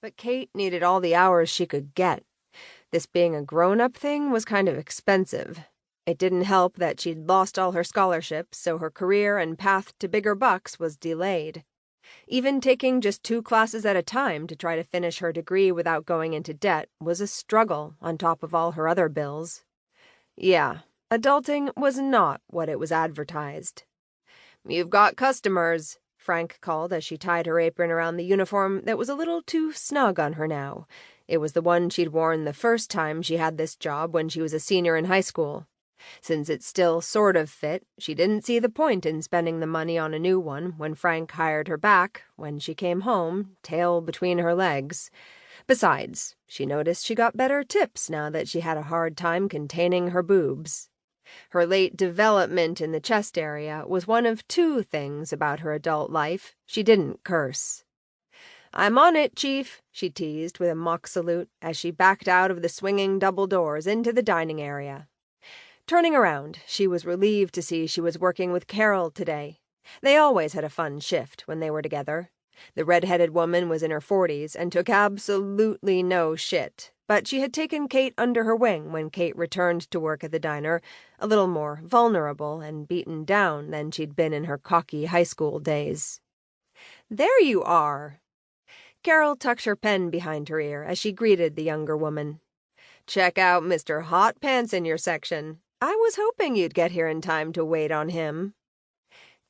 But Kate needed all the hours she could get. This being a grown-up thing was kind of expensive. It didn't help that she'd lost all her scholarships, so her career and path to bigger bucks was delayed. Even taking just 2 classes at a time to try to finish her degree without going into debt was a struggle on top of all her other bills. Yeah, adulting was not what it was advertised. "You've got customers," Frank called as she tied her apron around the uniform that was a little too snug on her now. It was the one she'd worn the first time she had this job when she was a senior in high school. Since it still sort of fit, she didn't see the point in spending the money on a new one when Frank hired her back when she came home, tail between her legs. Besides, she noticed she got better tips now that she had a hard time containing her boobs. Her late development in the chest area was one of 2 things about her adult life she didn't curse. "I'm on it, Chief," she teased with a mock salute as she backed out of the swinging double doors into the dining area. Turning around, she was relieved to see she was working with Carol today. They always had a fun shift when they were together. The red-headed woman was in her 40s and took absolutely no shit, but she had taken Kate under her wing when Kate returned to work at the diner, a little more vulnerable and beaten down than she'd been in her cocky high school days. "There you are!" Carol tucked her pen behind her ear as she greeted the younger woman. "Check out Mr. Hot Pants in your section. I was hoping you'd get here in time to wait on him."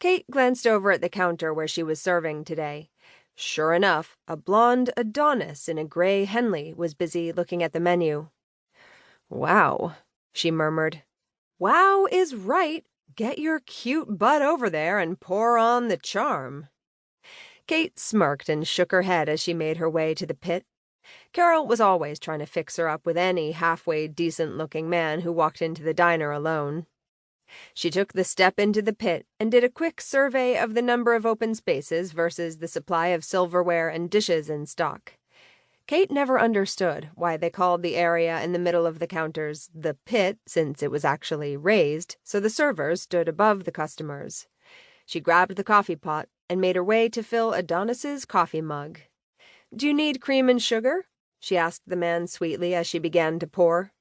Kate glanced over at the counter where she was serving today. Sure enough, a blonde Adonis in a gray Henley was busy looking at the menu. "Wow," she murmured. "Wow is right. Get your cute butt over there and pour on the charm." Kate smirked and shook her head as she made her way to the pit. Carol was always trying to fix her up with any halfway decent-looking man who walked into the diner alone. She took the step into the pit and did a quick survey of the number of open spaces versus the supply of silverware and dishes in stock. Kate never understood why they called the area in the middle of the counters the pit, since it was actually raised, so the servers stood above the customers. She grabbed the coffee pot and made her way to fill Adonis's coffee mug. "Do you need cream and sugar?" she asked the man sweetly as she began to pour.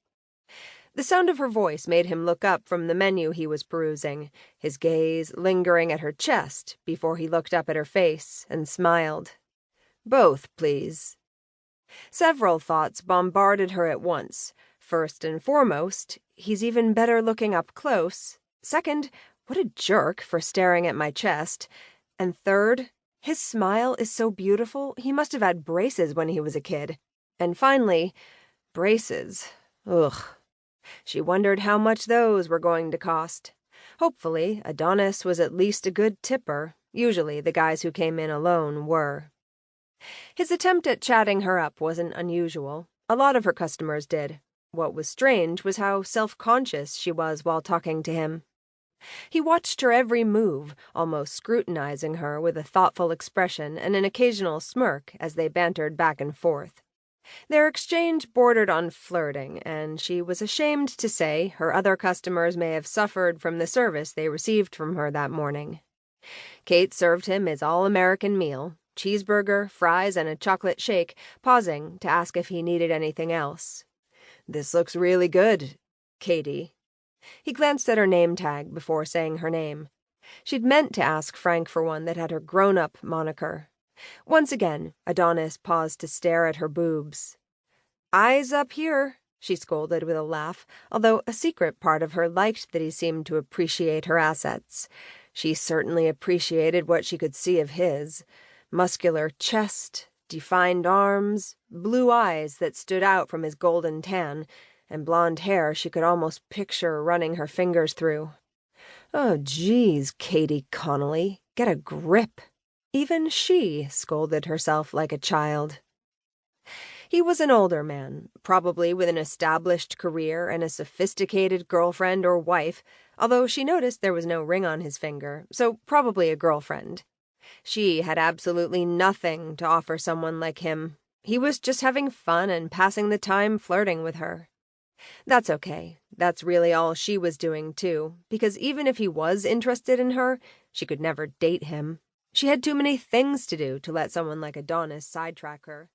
The sound of her voice made him look up from the menu he was perusing, his gaze lingering at her chest before he looked up at her face and smiled. "Both, please." Several thoughts bombarded her at once. First and foremost, he's even better looking up close. Second, what a jerk for staring at my chest. And third, his smile is so beautiful, he must have had braces when he was a kid. And finally, braces. Ugh. She wondered how much those were going to cost. Hopefully, Adonis was at least a good tipper. Usually, the guys who came in alone were. His attempt at chatting her up wasn't unusual. A lot of her customers did. What was strange was how self-conscious she was while talking to him. He watched her every move, almost scrutinizing her with a thoughtful expression and an occasional smirk as they bantered back and forth. Their exchange bordered on flirting, and she was ashamed to say her other customers may have suffered from the service they received from her that morning. Kate served him his all-American meal, cheeseburger, fries, and a chocolate shake, pausing to ask if he needed anything else. "This looks really good, Katie." He glanced at her name tag before saying her name. She'd meant to ask Frank for one that had her grown-up moniker. Once again, Adonis paused to stare at her boobs. "Eyes up here," she scolded with a laugh, although a secret part of her liked that he seemed to appreciate her assets. She certainly appreciated what she could see of his. Muscular chest, defined arms, blue eyes that stood out from his golden tan, and blonde hair she could almost picture running her fingers through. Oh, geez, Katie Connolly, get a grip. Even she scolded herself like a child. He was an older man, probably with an established career and a sophisticated girlfriend or wife, although she noticed there was no ring on his finger, so probably a girlfriend. She had absolutely nothing to offer someone like him. He was just having fun and passing the time flirting with her. That's okay. That's really all she was doing, too, because even if he was interested in her, she could never date him. She had too many things to do to let someone like Adonis sidetrack her.